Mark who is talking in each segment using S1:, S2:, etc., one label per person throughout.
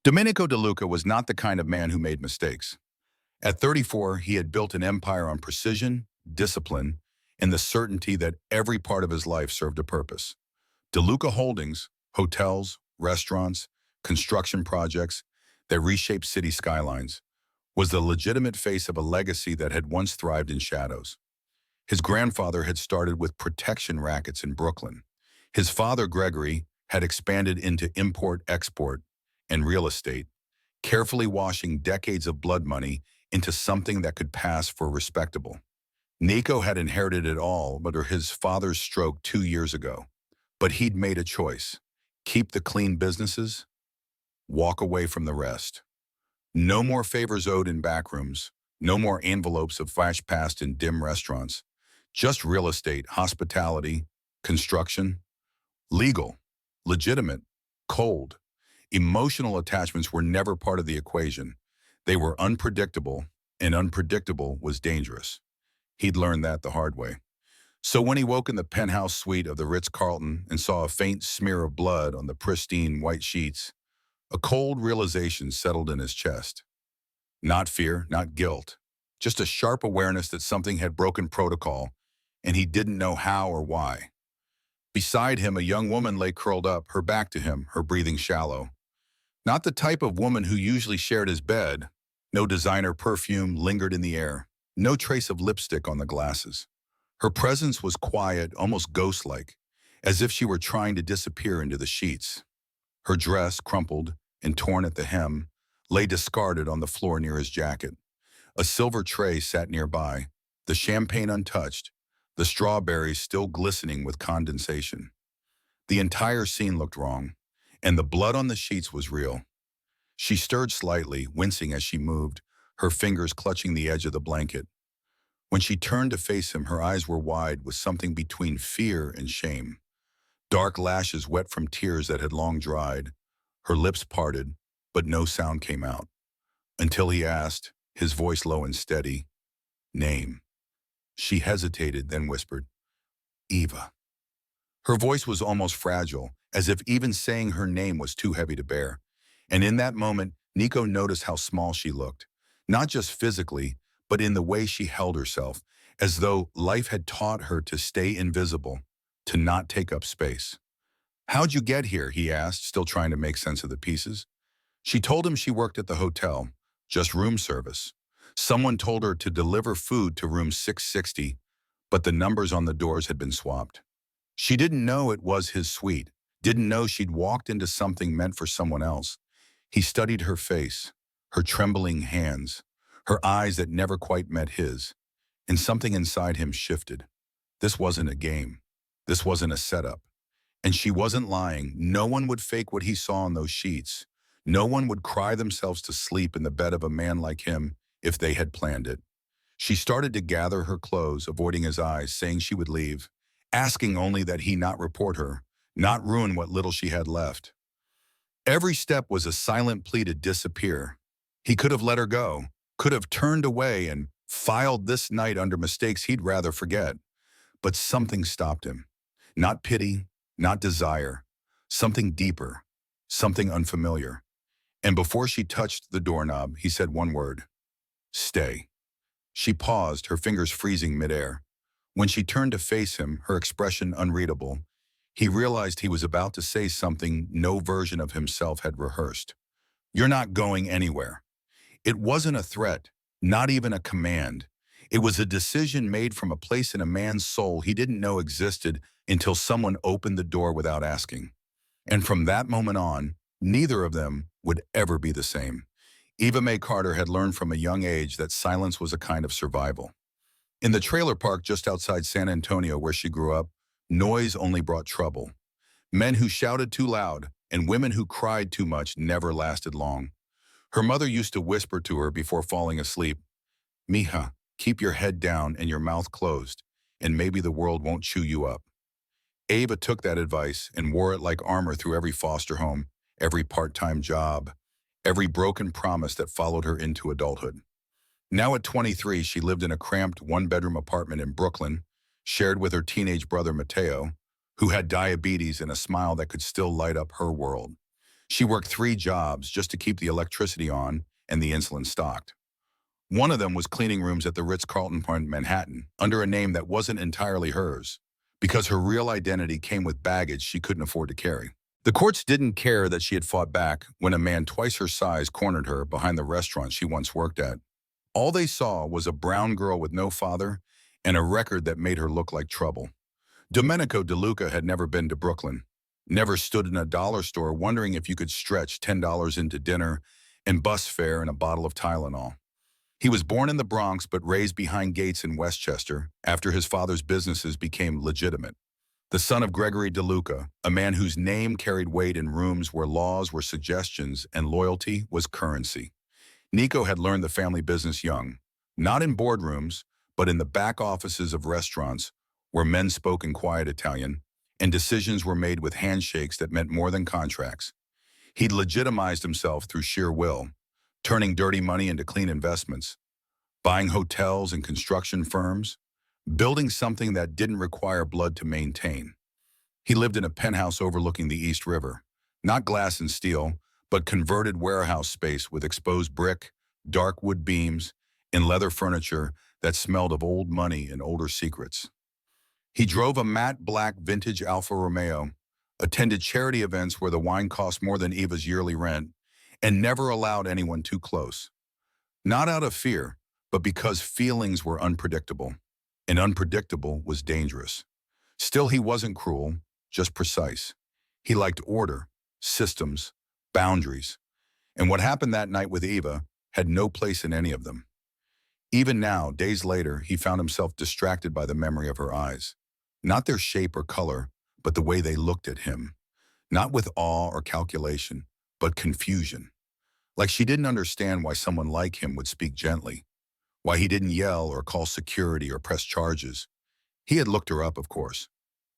S1: Domenico De Luca was not the kind of man who made mistakes. At 34, he had built an empire on precision, discipline, and the certainty that every part of his life served a purpose. De Luca Holdings, hotels, restaurants, construction projects that reshaped city skylines, was the legitimate face of a legacy that had once thrived in shadows. His grandfather had started with protection rackets in Brooklyn. His father, Gregory, had expanded into import-export and real estate, carefully washing decades of blood money into something that could pass for respectable. Nico had inherited it all under his father's stroke 2 years ago. But he'd made a choice. Keep the clean businesses, walk away from the rest. No more favors owed in backrooms, no more envelopes of flash passed in dim restaurants. Just real estate, hospitality, construction. Legal, legitimate, cold. Emotional attachments were never part of the equation. They were unpredictable, and unpredictable was dangerous. He'd learned that the hard way. So when he woke in the penthouse suite of the Ritz-Carlton and saw a faint smear of blood on the pristine white sheets, a cold realization settled in his chest. Not fear, not guilt, just a sharp awareness that something had broken protocol, and he didn't know how or why. Beside him, a young woman lay curled up, her back to him, her breathing shallow. Not the type of woman who usually shared his bed. No designer perfume lingered in the air, no trace of lipstick on the glasses. Her presence was quiet, almost ghost-like, as if she were trying to disappear into the sheets. Her dress, crumpled and torn at the hem, lay discarded on the floor near his jacket. A silver tray sat nearby, the champagne untouched, the strawberries still glistening with condensation. The entire scene looked wrong, and the blood on the sheets was real. She stirred slightly, wincing as she moved, her fingers clutching the edge of the blanket. When she turned to face him, her eyes were wide with something between fear and shame. Dark lashes wet from tears that had long dried. Her lips parted, but no sound came out. Until he asked, his voice low and steady, "Name." She hesitated, then whispered, "Eva." Her voice was almost fragile, as if even saying her name was too heavy to bear. And in that moment, Nico noticed how small she looked, not just physically, but in the way she held herself, as though life had taught her to stay invisible, to not take up space. "How'd you get here?" he asked, still trying to make sense of the pieces. She told him she worked at the hotel, just room service. Someone told her to deliver food to room 660, but the numbers on the doors had been swapped. She didn't know it was his suite, didn't know she'd walked into something meant for someone else. He studied her face, her trembling hands, her eyes that never quite met his, and something inside him shifted. This wasn't a game. This wasn't a setup. And she wasn't lying. No one would fake what he saw on those sheets. No one would cry themselves to sleep in the bed of a man like him if they had planned it. She started to gather her clothes, avoiding his eyes, saying she would leave, asking only that he not report her, not ruin what little she had left. Every step was a silent plea to disappear. He could have let her go, could have turned away and filed this night under mistakes he'd rather forget. But something stopped him. Not pity, not desire. Something deeper, something unfamiliar. And before she touched the doorknob, he said one word: "Stay." She paused, her fingers freezing midair. When she turned to face him, her expression unreadable, he realized he was about to say something no version of himself had rehearsed. "You're not going anywhere." It wasn't a threat, not even a command. It was a decision made from a place in a man's soul he didn't know existed until someone opened the door without asking. And from that moment on, neither of them would ever be the same. Eva Mae Carter had learned from a young age that silence was a kind of survival. In the trailer park just outside San Antonio where she grew up, noise only brought trouble. Men who shouted too loud and women who cried too much never lasted long. Her mother used to whisper to her before falling asleep, "Mija, keep your head down and your mouth closed, and maybe the world won't chew you up." Ava took that advice and wore it like armor through every foster home, every part-time job, every broken promise that followed her into adulthood. Now at 23, she lived in a cramped one-bedroom apartment in Brooklyn, shared with her teenage brother Mateo, who had diabetes and a smile that could still light up her world. She worked 3 jobs just to keep the electricity on and the insulin stocked. One of them was cleaning rooms at the Ritz-Carlton in Manhattan under a name that wasn't entirely hers, because her real identity came with baggage she couldn't afford to carry. The courts didn't care that she had fought back when a man twice her size cornered her behind the restaurant she once worked at. All they saw was a brown girl with no father and a record that made her look like trouble. Domenico DeLuca had never been to Brooklyn, never stood in a dollar store wondering if you could stretch $10 into dinner and bus fare and a bottle of Tylenol. He was born in the Bronx but raised behind gates in Westchester after his father's businesses became legitimate. The son of Gregory DeLuca, a man whose name carried weight in rooms where laws were suggestions and loyalty was currency. Nico had learned the family business young, not in boardrooms, but in the back offices of restaurants where men spoke in quiet Italian and decisions were made with handshakes that meant more than contracts. He'd legitimized himself through sheer will, turning dirty money into clean investments, buying hotels and construction firms, building something that didn't require blood to maintain. He lived in a penthouse overlooking the East River, not glass and steel, but converted warehouse space with exposed brick, dark wood beams, and leather furniture that smelled of old money and older secrets. He drove a matte black vintage Alfa Romeo, attended charity events where the wine cost more than Eva's yearly rent, and never allowed anyone too close. Not out of fear, but because feelings were unpredictable, and unpredictable was dangerous. Still, he wasn't cruel, just precise. He liked order, systems, boundaries, and what happened that night with Eva had no place in any of them. Even now, days later, he found himself distracted by the memory of her eyes. Not their shape or color, but the way they looked at him. Not with awe or calculation, but confusion. Like she didn't understand why someone like him would speak gently, why he didn't yell or call security or press charges. He had looked her up, of course,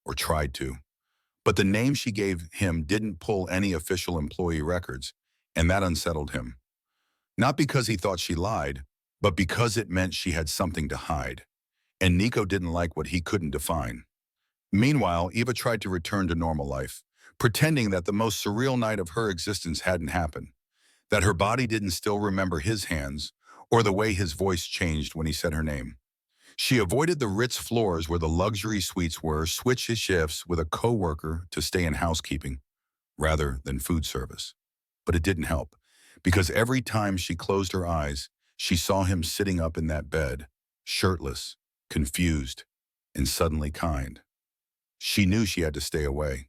S1: or tried to. But the name she gave him didn't pull any official employee records, and that unsettled him. Not because he thought she lied, but because it meant she had something to hide. And Nico didn't like what he couldn't define. Meanwhile, Eva tried to return to normal life, pretending that the most surreal night of her existence hadn't happened, that her body didn't still remember his hands or the way his voice changed when he said her name. She avoided the Ritz floors where the luxury suites were, switched his shifts with a coworker to stay in housekeeping rather than food service. But it didn't help, because every time she closed her eyes, she saw him sitting up in that bed, shirtless, confused, and suddenly kind. She knew she had to stay away,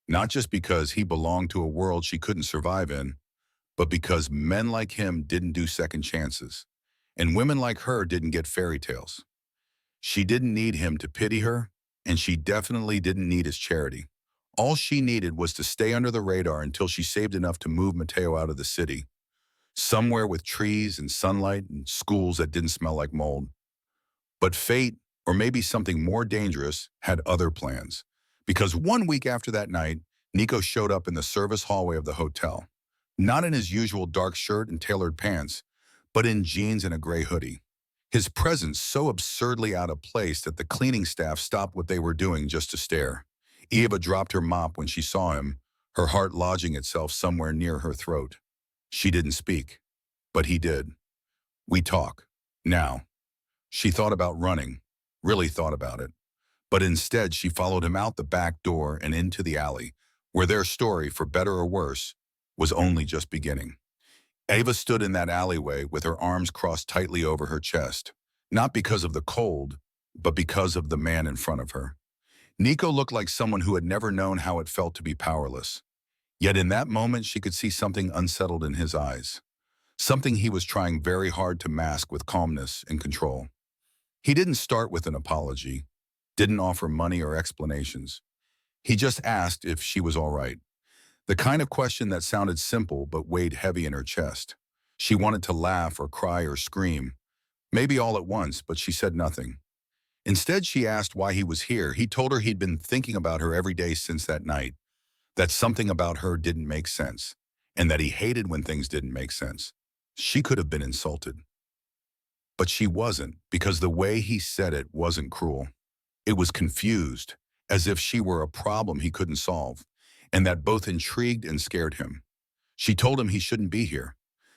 S1: not just because he belonged to a world she couldn't survive in, but because men like him didn't do second chances, and women like her didn't get fairy tales. She didn't need him to pity her, and she definitely didn't need his charity. All she needed was to stay under the radar until she saved enough to move Matteo out of the city, somewhere with trees and sunlight and schools that didn't smell like mold. But fate, or maybe something more dangerous, had other plans. Because 1 week after that night, Nico showed up in the service hallway of the hotel. Not in his usual dark shirt and tailored pants, but in jeans and a gray hoodie. His presence so absurdly out of place that the cleaning staff stopped what they were doing just to stare. Eva dropped her mop when she saw him, her heart lodging itself somewhere near her throat. She didn't speak, but he did. We talk. Now. She thought about running, really thought about it. But instead, she followed him out the back door and into the alley, where their story, for better or worse, was only just beginning. Eva stood in that alleyway with her arms crossed tightly over her chest, not because of the cold, but because of the man in front of her. Nico looked like someone who had never known how it felt to be powerless. Yet in that moment, she could see something unsettled in his eyes, something he was trying very hard to mask with calmness and control. He didn't start with an apology, didn't offer money or explanations. He just asked if she was all right. The kind of question that sounded simple but weighed heavy in her chest. She wanted to laugh or cry or scream, maybe all at once, but she said nothing. Instead, she asked why he was here. He told her he'd been thinking about her every day since that night, that something about her didn't make sense, and that he hated when things didn't make sense. She could have been insulted. But she wasn't, because the way he said it wasn't cruel. It was confused, as if she were a problem he couldn't solve, and that both intrigued and scared him. She told him he shouldn't be here,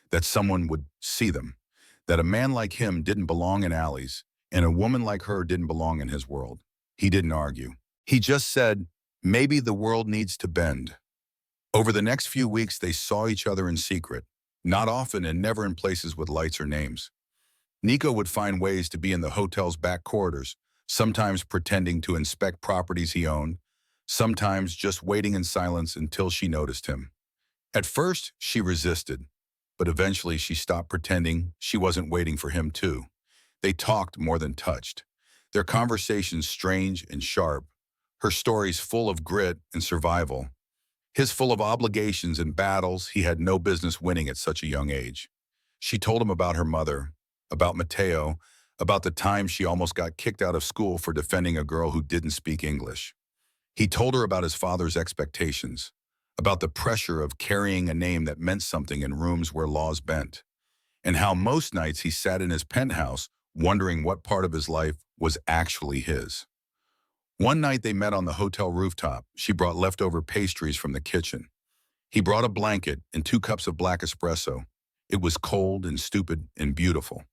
S1: that someone would see them, that a man like him didn't belong in alleys, and a woman like her didn't belong in his world. He didn't argue. He just said, maybe the world needs to bend. Over the next few weeks, they saw each other in secret, not often and never in places with lights or names. Nico would find ways to be in the hotel's back corridors, sometimes pretending to inspect properties he owned, sometimes just waiting in silence until she noticed him. At first, she resisted, but eventually she stopped pretending she wasn't waiting for him too. They talked more than touched. Their conversations strange and sharp, her stories full of grit and survival, his full of obligations and battles he had no business winning at such a young age. She told him about her mother, about Mateo, about the time she almost got kicked out of school for defending a girl who didn't speak English. He told her about his father's expectations, about the pressure of carrying a name that meant something in rooms where laws bent, and how most nights he sat in his penthouse wondering what part of his life was actually his. One night they met on the hotel rooftop. She brought leftover pastries from the kitchen. He brought a blanket and 2 cups of black espresso. It was cold and stupid and beautiful.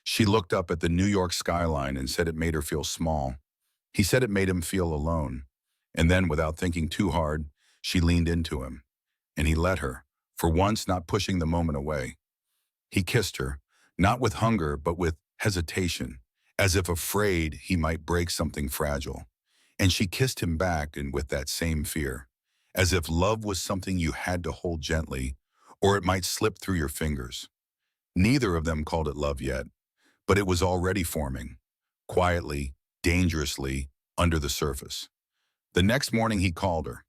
S1: She looked up at the New York skyline and said it made her feel small. He said it made him feel alone. And then, without thinking too hard, she leaned into him. And he let her, for once not pushing the moment away. He kissed her, not with hunger, but with hesitation, as if afraid he might break something fragile. And she kissed him back, and with that same fear, as if love was something you had to hold gently, or it might slip through your fingers. Neither of them called it love yet, but it was already forming, quietly, dangerously, under the surface. The next morning he called her,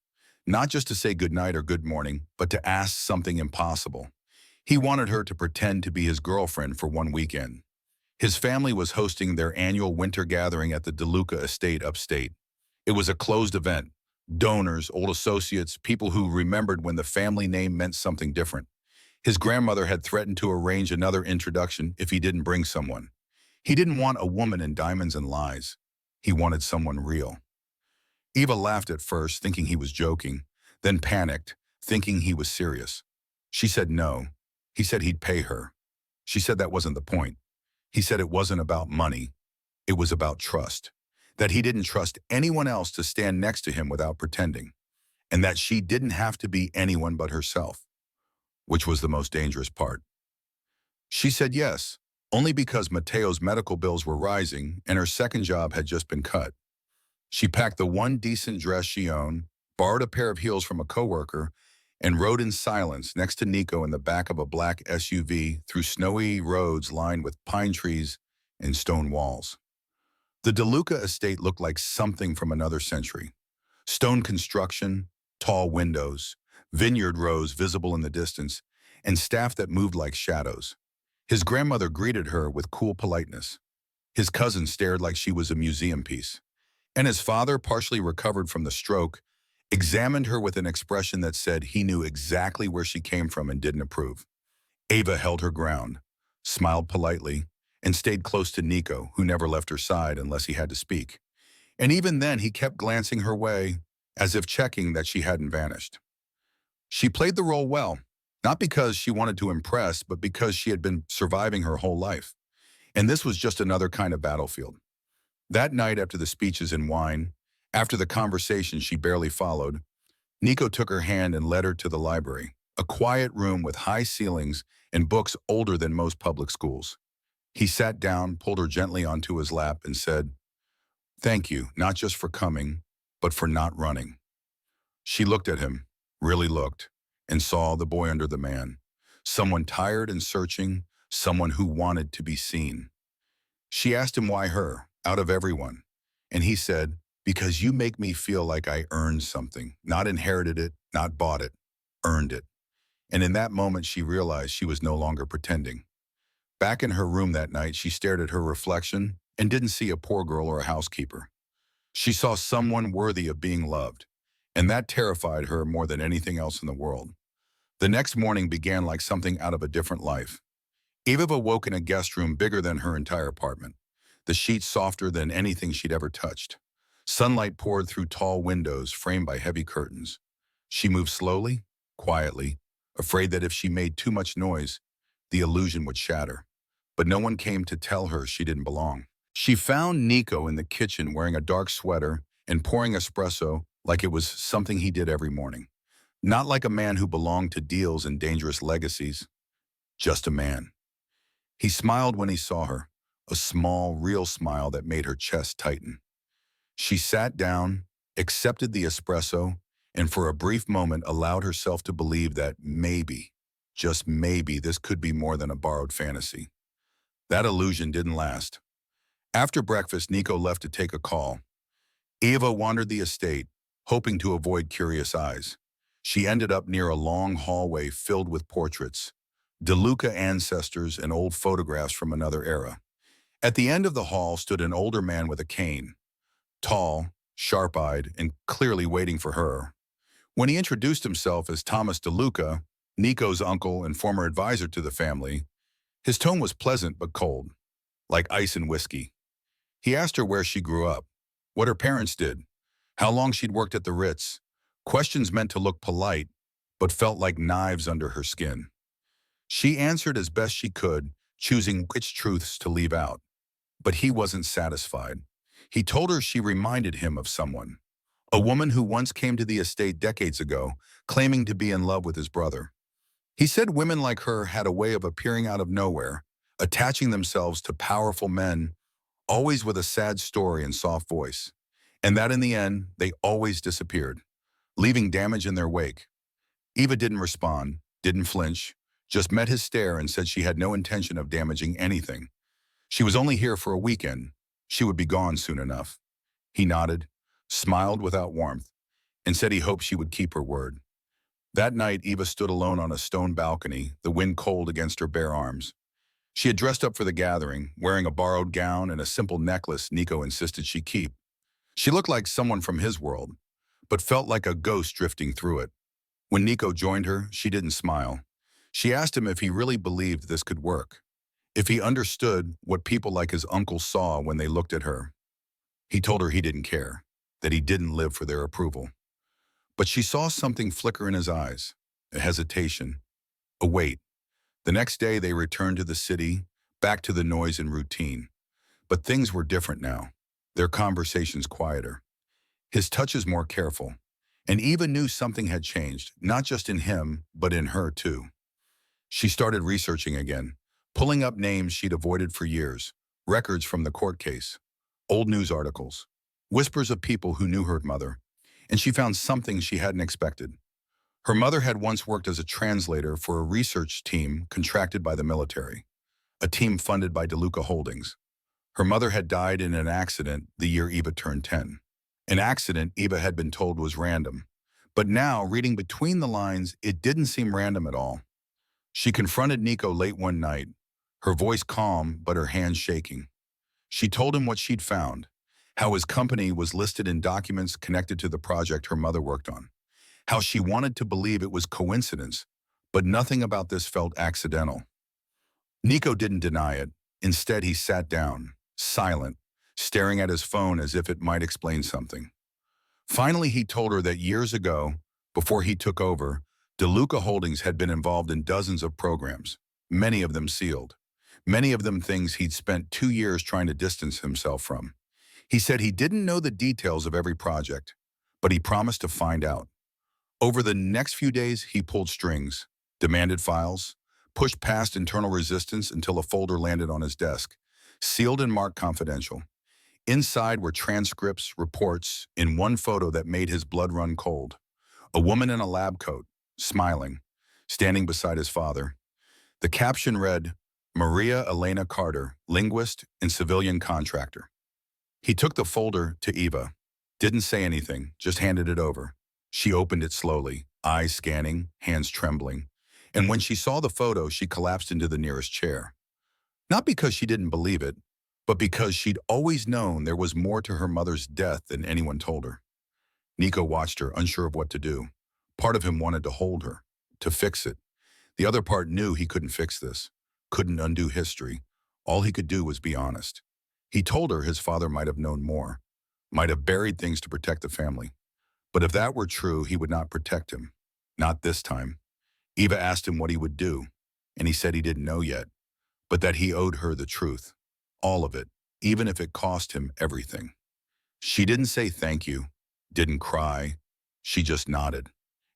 S1: not just to say good night or good morning, but to ask something impossible. He wanted her to pretend to be his girlfriend for one weekend. His family was hosting their annual winter gathering at the DeLuca estate upstate. It was a closed event. Donors, old associates, people who remembered when the family name meant something different. His grandmother had threatened to arrange another introduction if he didn't bring someone. He didn't want a woman in diamonds and lies. He wanted someone real. Eva laughed at first, thinking he was joking, then panicked, thinking he was serious. She said no. He said he'd pay her. She said that wasn't the point. He said it wasn't about money. It was about trust. That he didn't trust anyone else to stand next to him without pretending. And that she didn't have to be anyone but herself, which was the most dangerous part. She said yes, only because Mateo's medical bills were rising and her second job had just been cut. She packed the one decent dress she owned, borrowed a pair of heels from a coworker, and rode in silence next to Nico in the back of a black SUV through snowy roads lined with pine trees and stone walls. The DeLuca estate looked like something from another century. Stone construction, tall windows, vineyard rows visible in the distance, and staff that moved like shadows. His grandmother greeted her with cool politeness. His cousin stared like she was a museum piece. And his father, partially recovered from the stroke, examined her with an expression that said he knew exactly where she came from and didn't approve. Ava held her ground, smiled politely, and stayed close to Nico, who never left her side unless he had to speak. And even then, he kept glancing her way, as if checking that she hadn't vanished. She played the role well, not because she wanted to impress, but because she had been surviving her whole life. And this was just another kind of battlefield. That night, after the speeches and wine, after the conversation she barely followed, Nico took her hand and led her to the library, a quiet room with high ceilings and books older than most public schools. He sat down, pulled her gently onto his lap, and said, "Thank you, not just for coming, but for not running." She looked at him, really looked, and saw the boy under the man, someone tired and searching, someone who wanted to be seen. She asked him why her, out of everyone, and he said, "Because you make me feel like I earned something, not inherited it, not bought it, earned it." And in that moment, she realized she was no longer pretending. Back in her room that night, she stared at her reflection and didn't see a poor girl or a housekeeper. She saw someone worthy of being loved, and that terrified her more than anything else in the world. The next morning began like something out of a different life. Eva awoke in a guest room bigger than her entire apartment, the sheets softer than anything she'd ever touched. Sunlight poured through tall windows framed by heavy curtains. She moved slowly, quietly, afraid that if she made too much noise, the illusion would shatter. But no one came to tell her she didn't belong. She found Nico in the kitchen wearing a dark sweater and pouring espresso like it was something he did every morning. Not like a man who belonged to deals and dangerous legacies, just a man. He smiled when he saw her, a small, real smile that made her chest tighten. She sat down, accepted the espresso, and for a brief moment allowed herself to believe that maybe, just maybe, this could be more than a borrowed fantasy. That illusion didn't last. After breakfast, Nico left to take a call. Eva wandered the estate, hoping to avoid curious eyes. She ended up near a long hallway filled with portraits, DeLuca ancestors and old photographs from another era. At the end of the hall stood an older man with a cane, tall, sharp-eyed, and clearly waiting for her. When he introduced himself as Thomas DeLuca, Nico's uncle and former advisor to the family, his tone was pleasant but cold, like ice and whiskey. He asked her where she grew up, what her parents did, how long she'd worked at the Ritz, questions meant to look polite, but felt like knives under her skin. She answered as best she could, choosing which truths to leave out. But he wasn't satisfied. He told her she reminded him of someone, a woman who once came to the estate decades ago, claiming to be in love with his brother. He said women like her had a way of appearing out of nowhere, attaching themselves to powerful men, always with a sad story and soft voice, and that in the end, they always disappeared, leaving damage in their wake. Eva didn't respond, didn't flinch, just met his stare and said she had no intention of damaging anything. She was only here for a weekend. She would be gone soon enough. He nodded, smiled without warmth, and said he hoped she would keep her word. That night, Eva stood alone on a stone balcony, the wind cold against her bare arms. She had dressed up for the gathering, wearing a borrowed gown and a simple necklace Nico insisted she keep. She looked like someone from his world, but felt like a ghost drifting through it. When Nico joined her, she didn't smile. She asked him if he really believed this could work, if he understood what people like his uncle saw when they looked at her. He told her he didn't care, that he didn't live for their approval. But she saw something flicker in his eyes, a hesitation, a wait. The next day they returned to the city, back to the noise and routine. But things were different now, their conversations quieter. His touches more careful. And Eva knew something had changed, not just in him, but in her too. She started researching again, pulling up names she'd avoided for years, records from the court case, old news articles, whispers of people who knew her mother, and she found something she hadn't expected. Her mother had once worked as a translator for a research team contracted by the military, a team funded by DeLuca Holdings. Her mother had died in an accident the year Eva turned 10. An accident Eva had been told was random. But now, reading between the lines, it didn't seem random at all. She confronted Nico late one night, her voice calm but her hands shaking. She told him what she'd found, how his company was listed in documents connected to the project her mother worked on, how she wanted to believe it was coincidence, but nothing about this felt accidental. Nico didn't deny it. Instead, he sat down, silent, staring at his phone as if it might explain something. Finally, he told her that years ago, before he took over, DeLuca Holdings had been involved in dozens of programs, many of them sealed, many of them things he'd spent 2 years trying to distance himself from. He said he didn't know the details of every project, but he promised to find out. Over the next few days, he pulled strings, demanded files, pushed past internal resistance until a folder landed on his desk, sealed and marked confidential. Inside were transcripts, reports, in one photo that made his blood run cold. A woman in a lab coat, smiling, standing beside his father. The caption read, Maria Elena Carter, linguist and civilian contractor. He took the folder to Eva, didn't say anything, just handed it over. She opened it slowly, eyes scanning, hands trembling. And when she saw the photo, she collapsed into the nearest chair. Not because she didn't believe it, but because she'd always known there was more to her mother's death than anyone told her. Nico watched her, unsure of what to do. Part of him wanted to hold her, to fix it. The other part knew he couldn't fix this, couldn't undo history. All he could do was be honest. He told her his father might have known more, might have buried things to protect the family. But if that were true, he would not protect him. Not this time. Eva asked him what he would do, and he said he didn't know yet, but that he owed her the truth. All of it, even if it cost him everything. She didn't say thank you, didn't cry. She just nodded.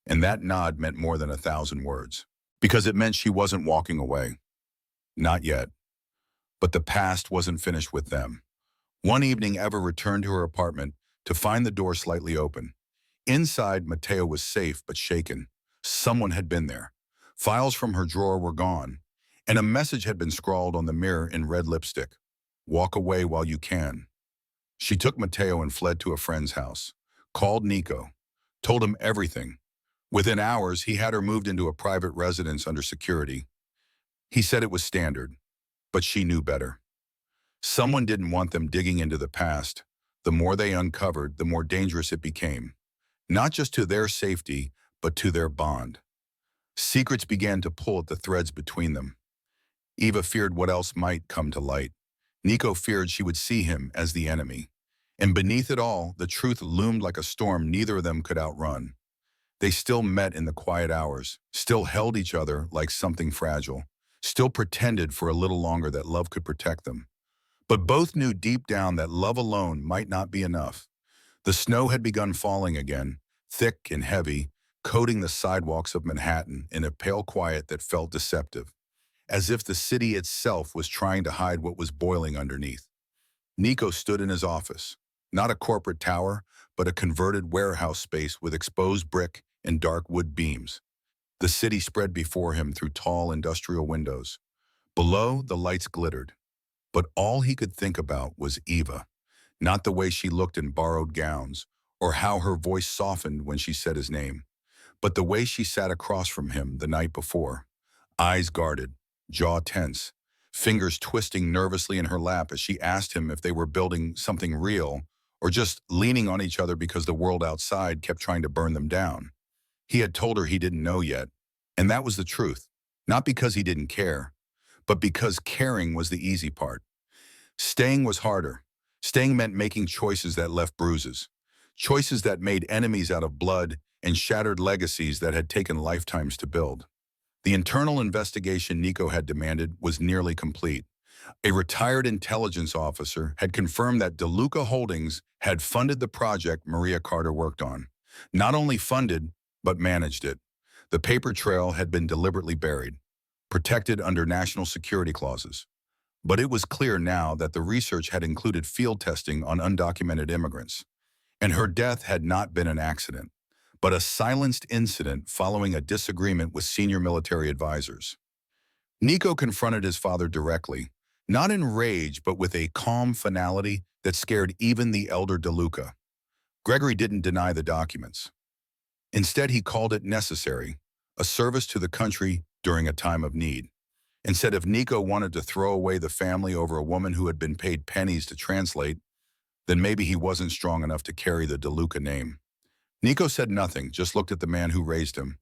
S1: And that nod meant more than 1,000 words. Because it meant she wasn't walking away. Not yet. But the past wasn't finished with them. One evening, Eva returned to her apartment to find the door slightly open. Inside, Matteo was safe but shaken. Someone had been there. Files from her drawer were gone, and a message had been scrawled on the mirror in red lipstick. Walk away while you can. She took Matteo and fled to a friend's house. Called Nico. Told him everything. Within hours, he had her moved into a private residence under security. He said it was standard, but she knew better. Someone didn't want them digging into the past. The more they uncovered, the more dangerous it became. Not just to their safety, but to their bond. Secrets began to pull at the threads between them. Eva feared what else might come to light. Nico feared she would see him as the enemy. And beneath it all, the truth loomed like a storm neither of them could outrun. They still met in the quiet hours, still held each other like something fragile, still pretended for a little longer that love could protect them. But both knew deep down that love alone might not be enough. The snow had begun falling again, thick and heavy, coating the sidewalks of Manhattan in a pale quiet that felt deceptive, as if the city itself was trying to hide what was boiling underneath. Nico stood in his office, not a corporate tower, but a converted warehouse space with exposed brick and dark wood beams. The city spread before him through tall industrial windows. Below, the lights glittered. But all he could think about was Eva, not the way she looked in borrowed gowns, or how her voice softened when she said his name, but the way she sat across from him the night before, eyes guarded, jaw tense, fingers twisting nervously in her lap as she asked him if they were building something real or just leaning on each other because the world outside kept trying to burn them down. He had told her he didn't know yet, and that was the truth, not because he didn't care, but because caring was the easy part. Staying was harder. Staying meant making choices that left bruises, choices that made enemies out of blood and shattered legacies that had taken lifetimes to build. The internal investigation Nico had demanded was nearly complete. A retired intelligence officer had confirmed that DeLuca Holdings had funded the project Maria Carter worked on. Not only funded, but managed it. The paper trail had been deliberately buried, protected under national security clauses. But it was clear now that the research had included field testing on undocumented immigrants. And her death had not been an accident, but a silenced incident following a disagreement with senior military advisors. Nico confronted his father directly, not in rage, but with a calm finality that scared even the elder DeLuca. Gregory didn't deny the documents. Instead, he called it necessary, a service to the country during a time of need, and said if Nico wanted to throw away the family over a woman who had been paid pennies to translate, then maybe he wasn't strong enough to carry the DeLuca name. Nico said nothing, just looked at the man who raised him,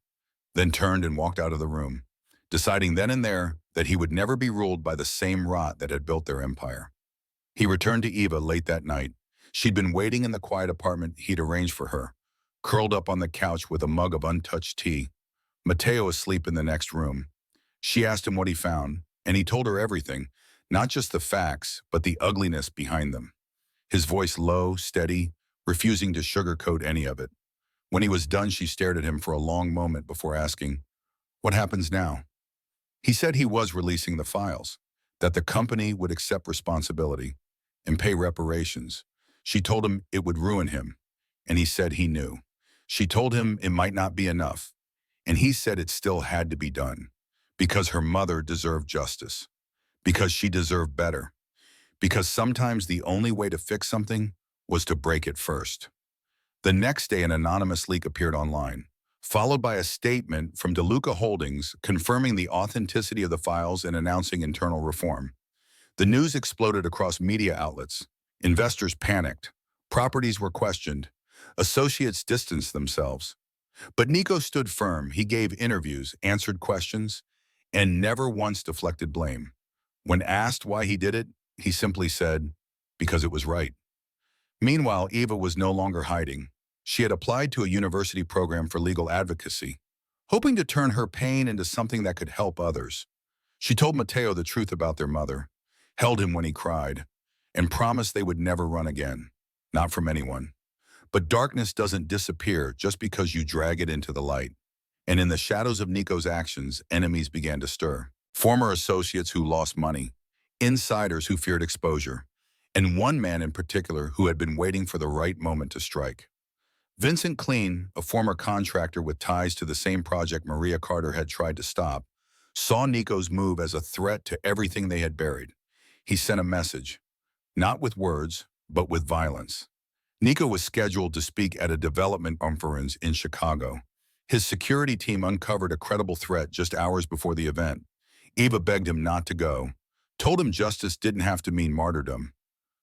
S1: then turned and walked out of the room, deciding then and there that he would never be ruled by the same rot that had built their empire. He returned to Eva late that night. She'd been waiting in the quiet apartment he'd arranged for her, curled up on the couch with a mug of untouched tea. Matteo asleep in the next room. She asked him what he found, and he told her everything, not just the facts, but the ugliness behind them. His voice low, steady, refusing to sugarcoat any of it. When he was done, she stared at him for a long moment before asking, "What happens now?" He said he was releasing the files, that the company would accept responsibility and pay reparations. She told him it would ruin him, and he said he knew. She told him it might not be enough, and he said it still had to be done, because her mother deserved justice, because she deserved better, because sometimes the only way to fix something was to break it first. The next day, an anonymous leak appeared online, followed by a statement from DeLuca Holdings confirming the authenticity of the files and announcing internal reform. The news exploded across media outlets. Investors panicked. Properties were questioned. Associates distanced themselves. But Nico stood firm. He gave interviews, answered questions, and never once deflected blame. When asked why he did it, he simply said, because it was right. Meanwhile, Eva was no longer hiding. She had applied to a university program for legal advocacy, hoping to turn her pain into something that could help others. She told Mateo the truth about their mother, held him when he cried, and promised they would never run again. Not from anyone. But darkness doesn't disappear just because you drag it into the light. And in the shadows of Nico's actions, enemies began to stir. Former associates who lost money, insiders who feared exposure, and one man in particular who had been waiting for the right moment to strike. Vincent Clean, a former contractor with ties to the same project Maria Carter had tried to stop, saw Nico's move as a threat to everything they had buried. He sent a message, not with words, but with violence. Nico was scheduled to speak at a development conference in Chicago. His security team uncovered a credible threat just hours before the event. Eva begged him not to go, told him justice didn't have to mean martyrdom,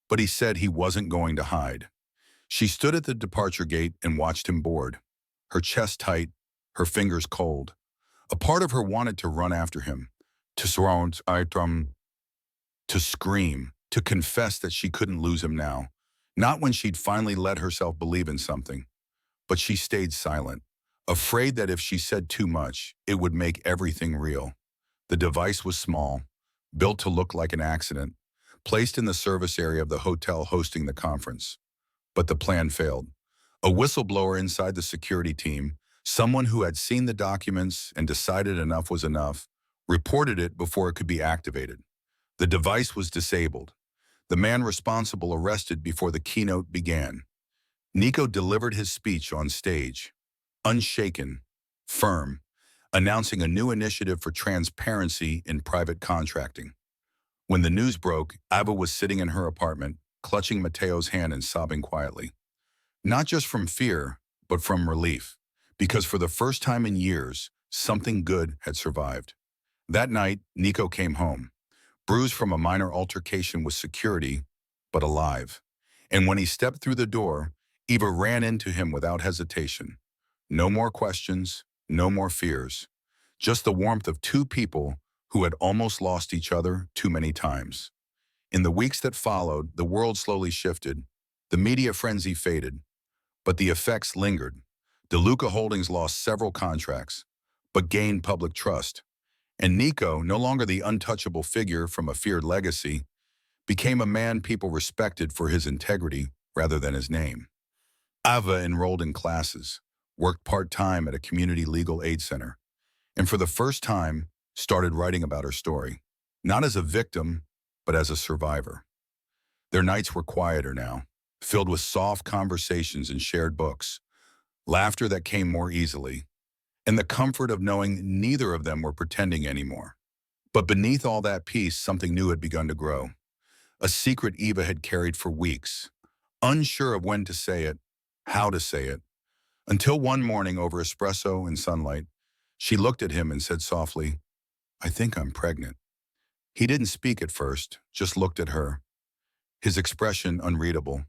S1: but he said he wasn't going to hide. She stood at the departure gate and watched him board, her chest tight, her fingers cold. A part of her wanted to run after him, to surround, to scream, to confess that she couldn't lose him now. Not when she'd finally let herself believe in something. But she stayed silent, afraid that if she said too much, it would make everything real. The device was small, built to look like an accident, placed in the service area of the hotel hosting the conference. But the plan failed. A whistleblower inside the security team, someone who had seen the documents and decided enough was enough, reported it before it could be activated. The device was disabled. The man responsible arrested before the keynote began. Nico delivered his speech on stage, unshaken, firm, announcing a new initiative for transparency in private contracting. When the news broke, Ava was sitting in her apartment, clutching Mateo's hand and sobbing quietly. Not just from fear, but from relief, because for the first time in years, something good had survived. That night, Nico came home, bruised from a minor altercation with security, but alive. And when he stepped through the door, Eva ran into him without hesitation. No more questions, no more fears. Just the warmth of two people who had almost lost each other too many times. In the weeks that followed, the world slowly shifted. The media frenzy faded, but the effects lingered. DeLuca Holdings lost several contracts, but gained public trust. And Nico, no longer the untouchable figure from a feared legacy, became a man people respected for his integrity rather than his name. Ava enrolled in classes, worked part-time at a community legal aid center, and for the first time, started writing about her story, not as a victim, but as a survivor. Their nights were quieter now, filled with soft conversations and shared books, laughter that came more easily, and the comfort of knowing neither of them were pretending anymore. But beneath all that peace, something new had begun to grow. A secret Eva had carried for weeks, unsure of when to say it, how to say it, until one morning over espresso and sunlight, she looked at him and said softly, "I think I'm pregnant." He didn't speak at first, just looked at her, his expression unreadable.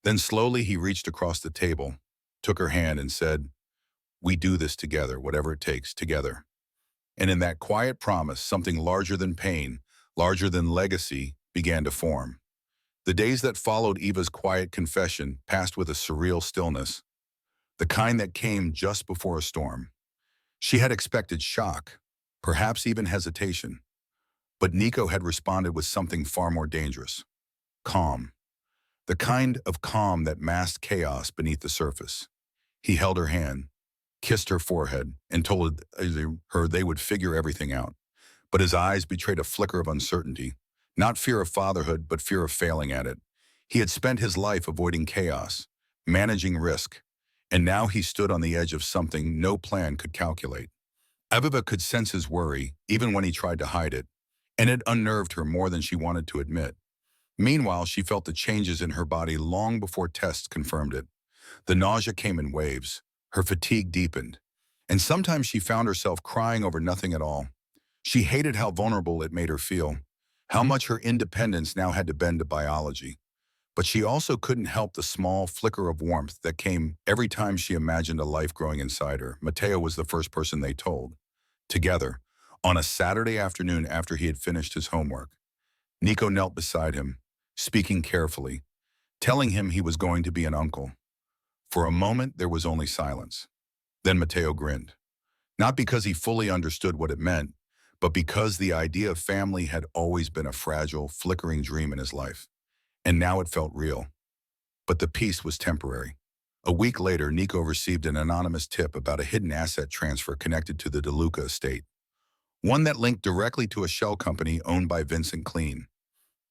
S1: Then slowly he reached across the table, took her hand and said, "We do this together, whatever it takes, together." And in that quiet promise, something larger than pain, larger than legacy, began to form. The days that followed Eva's quiet confession passed with a surreal stillness, the kind that came just before a storm. She had expected shock, perhaps even hesitation. But Nico had responded with something far more dangerous. Calm. The kind of calm that masked chaos beneath the surface. He held her hand, kissed her forehead, and told her they would figure everything out. But his eyes betrayed a flicker of uncertainty. Not fear of fatherhood, but fear of failing at it. He had spent his life avoiding chaos, managing risk, and now he stood on the edge of something no plan could calculate. Aviva could sense his worry, even when he tried to hide it, and it unnerved her more than she wanted to admit. Meanwhile, she felt the changes in her body long before tests confirmed it. The nausea came in waves, her fatigue deepened, and sometimes she found herself crying over nothing at all. She hated how vulnerable it made her feel, how much her independence now had to bend to biology. But she also couldn't help the small flicker of warmth that came every time she imagined a life growing inside her. Mateo was the first person they told. Together, on a Saturday afternoon after he had finished his homework, Nico knelt beside him, speaking carefully, telling him he was going to be an uncle. For a moment, there was only silence. Then Mateo grinned. Not because he fully understood what it meant, but because the idea of family had always been a fragile, flickering dream in his life. And now it felt real. But the peace was temporary. A week later, Nico received an anonymous tip about a hidden asset transfer connected to the DeLuca estate, one that linked directly to a shell company owned by Vincent Clean.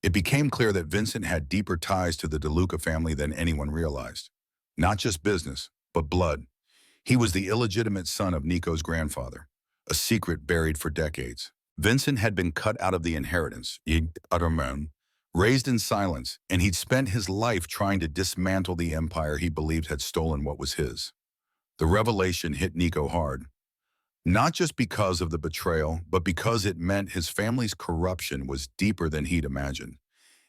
S1: It became clear that Vincent had deeper ties to the DeLuca family than anyone realized. Not just business, but blood. He was the illegitimate son of Nico's grandfather, a secret buried for decades. Vincent had been cut out of the inheritance, raised in silence, and he'd spent his life trying to dismantle the empire he believed had stolen what was his. The revelation hit Nico hard, not just because of the betrayal, but because it meant his family's corruption was deeper than he'd imagined.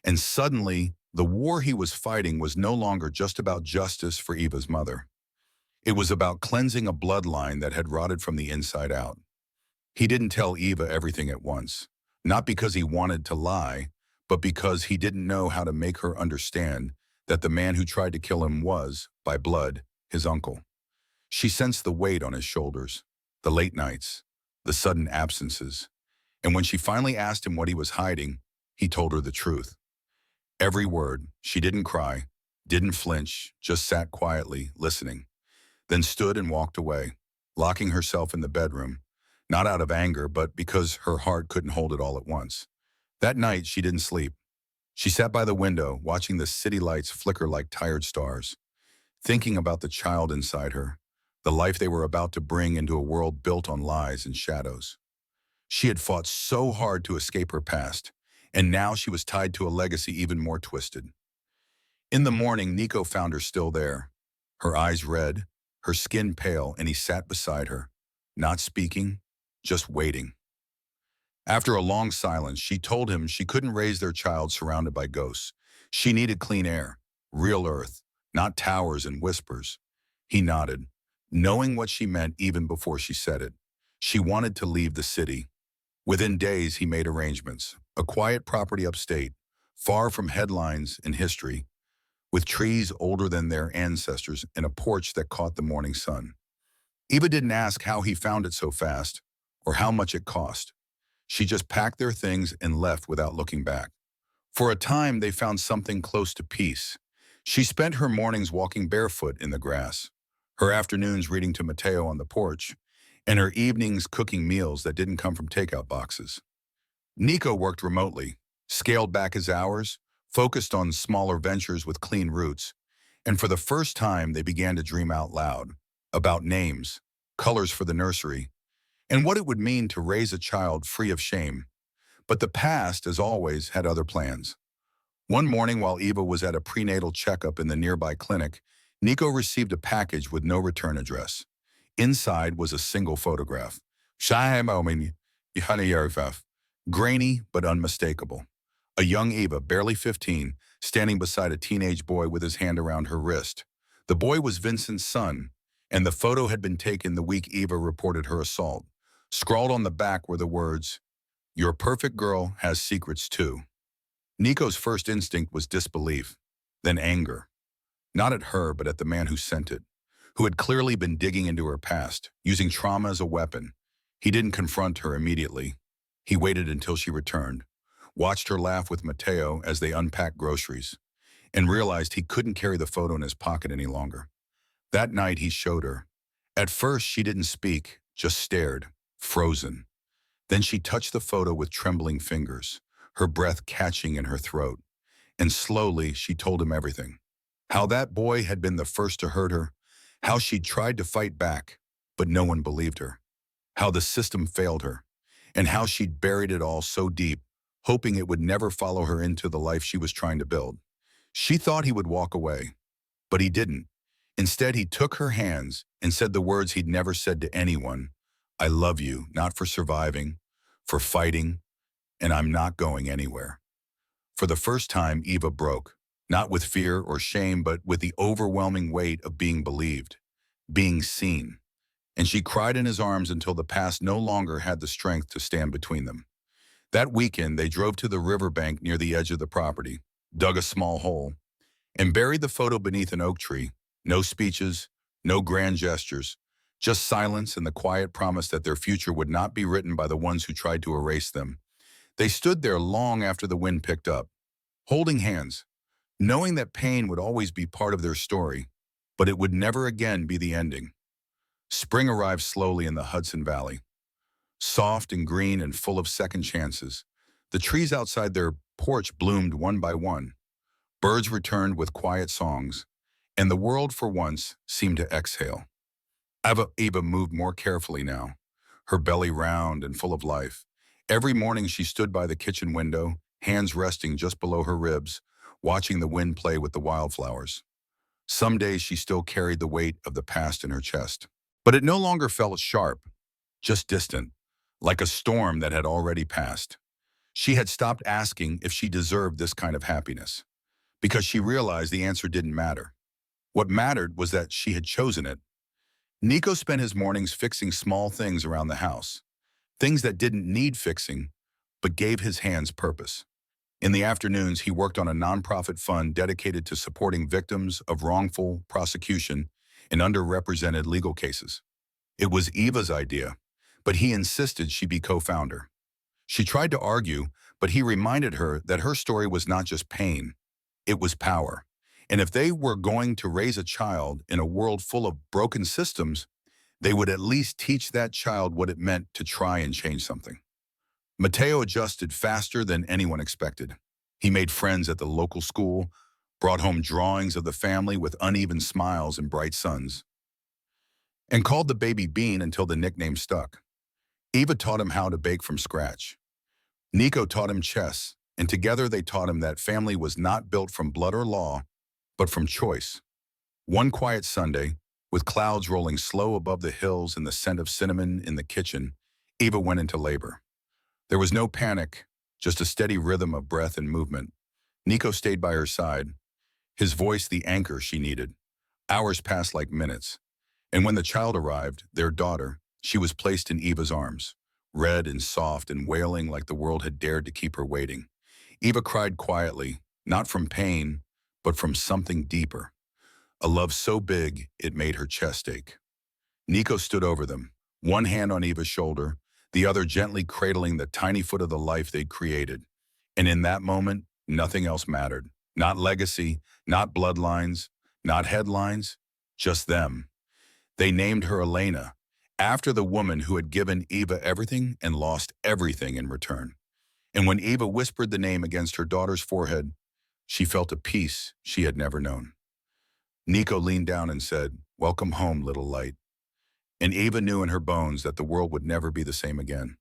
S1: And suddenly, the war he was fighting was no longer just about justice for Eva's mother. It was about cleansing a bloodline that had rotted from the inside out. He didn't tell Eva everything at once, not because he wanted to lie, but because he didn't know how to make her understand that the man who tried to kill him was, by blood, his uncle. She sensed the weight on his shoulders, the late nights, the sudden absences, and when she finally asked him what he was hiding, he told her the truth. Every word. She didn't cry, didn't flinch, just sat quietly, listening, then stood and walked away, locking herself in the bedroom, not out of anger, but because her heart couldn't hold it all at once. That night, she didn't sleep. She sat by the window, watching the city lights flicker like tired stars, thinking about the child inside her, the life they were about to bring into a world built on lies and shadows. She had fought so hard to escape her past, and now she was tied to a legacy even more twisted. In the morning, Nico found her still there, her eyes red, her skin pale, and he sat beside her, not speaking, just waiting. After a long silence, she told him she couldn't raise their child surrounded by ghosts. She needed clean air, real earth, not towers and whispers. He nodded, knowing what she meant even before she said it. She wanted to leave the city. Within days, he made arrangements. A quiet property upstate, far from headlines and history, with trees older than their ancestors and a porch that caught the morning sun. Eva didn't ask how he found it so fast or how much it cost. She just packed their things and left without looking back. For a time, they found something close to peace. She spent her mornings walking barefoot in the grass, her afternoons reading to Mateo on the porch, and her evenings cooking meals that didn't come from takeout boxes. Nico worked remotely, scaled back his hours, focused on smaller ventures with clean roots, and for the first time they began to dream out loud about names, colors for the nursery, and what it would mean to raise a child free of shame. But the past, as always, had other plans. One morning while Eva was at a prenatal checkup in the nearby clinic, Nico received a package with no return address. Inside was a single photograph. Grainy but unmistakable. A young Eva, barely 15, standing beside a teenage boy with his hand around her wrist. The boy was Vincent's son, and the photo had been taken the week Eva reported her assault. Scrawled on the back were the words, "Your perfect girl has secrets too." Nico's first instinct was disbelief, then anger. Not at her, but at the man who sent it, who had clearly been digging into her past, using trauma as a weapon. He didn't confront her immediately. He waited until she returned, watched her laugh with Mateo as they unpacked groceries, and realized he couldn't carry the photo in his pocket any longer. That night he showed her. At first she didn't speak, just stared, frozen. Then she touched the photo with trembling fingers, her breath catching in her throat. And slowly she told him everything. How that boy had been the first to hurt her, how she'd tried to fight back, but no one believed her. How the system failed her, and how she'd buried it all so deep, hoping it would never follow her into the life she was trying to build. She thought he would walk away, but he didn't. Instead, he took her hands and said the words he'd never said to anyone. "I love you, not for surviving, for fighting, and I'm not going anywhere." For the first time, Eva broke, not with fear or shame, but with the overwhelming weight of being believed, being seen. And she cried in his arms until the past no longer had the strength to stand between them. That weekend, they drove to the riverbank near the edge of the property, dug a small hole, and buried the photo beneath an oak tree. No speeches, no grand gestures, Just silence and the quiet promise that their future would not be written by the ones who tried to erase them. They stood there long after the wind picked up, holding hands, knowing that pain would always be part of their story, but it would never again be the ending. Spring arrived slowly in the Hudson Valley, soft and green and full of second chances. The trees outside their porch bloomed one by one. Birds returned with quiet songs, and the world for once seemed to exhale. Eva moved more carefully now, her belly round and full of life. Every morning she stood by the kitchen window, hands resting just below her ribs, watching the wind play with the wildflowers. Some days she still carried the weight of the past in her chest. But it no longer felt sharp, just distant, like a storm that had already passed. She had stopped asking if she deserved this kind of happiness, because she realized the answer didn't matter. What mattered was that she had chosen it. Nico spent his mornings fixing small things around the house, things that didn't need fixing, but gave his hands purpose. In the afternoons, he worked on a nonprofit fund dedicated to supporting victims of wrongful prosecution in underrepresented legal cases. It was Eva's idea, but he insisted she be co-founder. She tried to argue, but he reminded her that her story was not just pain, it was power. And if they were going to raise a child in a world full of broken systems, they would at least teach that child what it meant to try and change something. Mateo adjusted faster than anyone expected. He made friends at the local school, brought home drawings of the family with uneven smiles and bright suns, and called the baby Bean until the nickname stuck. Eva taught him how to bake from scratch. Nico taught him chess, and together they taught him that family was not built from blood or law, but from choice. One quiet Sunday, with clouds rolling slow above the hills and the scent of cinnamon in the kitchen, Eva went into labor. There was no panic, just a steady rhythm of breath and movement. Nico stayed by her side, his voice the anchor she needed. Hours passed like minutes, and when the child arrived, their daughter, she was placed in Eva's arms, red and soft and wailing like the world had dared to keep her waiting. Eva cried quietly, not from pain, but from something deeper, a love so big it made her chest ache. Nico stood over them, one hand on Eva's shoulder, the other gently cradling the tiny foot of the life they'd created. And in that moment, nothing else mattered. Not legacy, not bloodlines, not headlines, just them. They named her Elena, after the woman who had given Eva everything and lost everything in return. And when Eva whispered the name against her daughter's forehead, she felt a peace she had never known. Nico leaned down and said, "Welcome home, little light." And Eva knew in her bones that the world would never be the same again.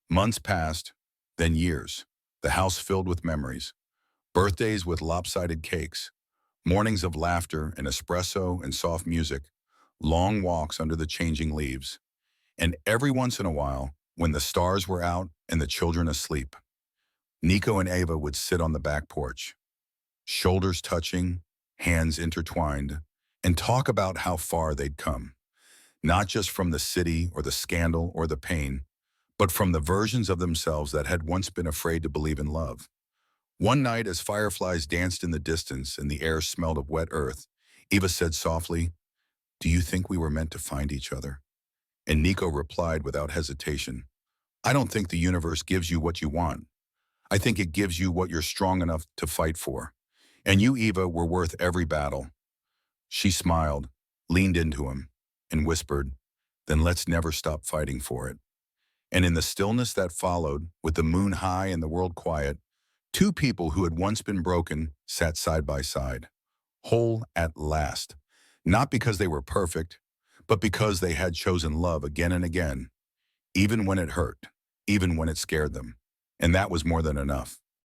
S1: Months passed, then years, the house filled with memories, birthdays with lopsided cakes, mornings of laughter and espresso and soft music, long walks under the changing leaves. And every once in a while, when the stars were out and the children asleep, Nico and Eva would sit on the back porch, shoulders touching, hands intertwined, and talk about how far they'd come. Not just from the city or the scandal or the pain, but from the versions of themselves that had once been afraid to believe in love. One night, as fireflies danced in the distance and the air smelled of wet earth, Eva said softly, "Do you think we were meant to find each other?" And Nico replied without hesitation, "I don't think the universe gives you what you want. I think it gives you what you're strong enough to fight for. And you, Eva, were worth every battle." She smiled, leaned into him, and whispered, "Then let's never stop fighting for it." And in the stillness that followed, with the moon high and the world quiet, two people who had once been broken sat side by side, whole at last, not because they were perfect, but because they had chosen love again and again, even when it hurt, even when it scared them. And that was more than enough.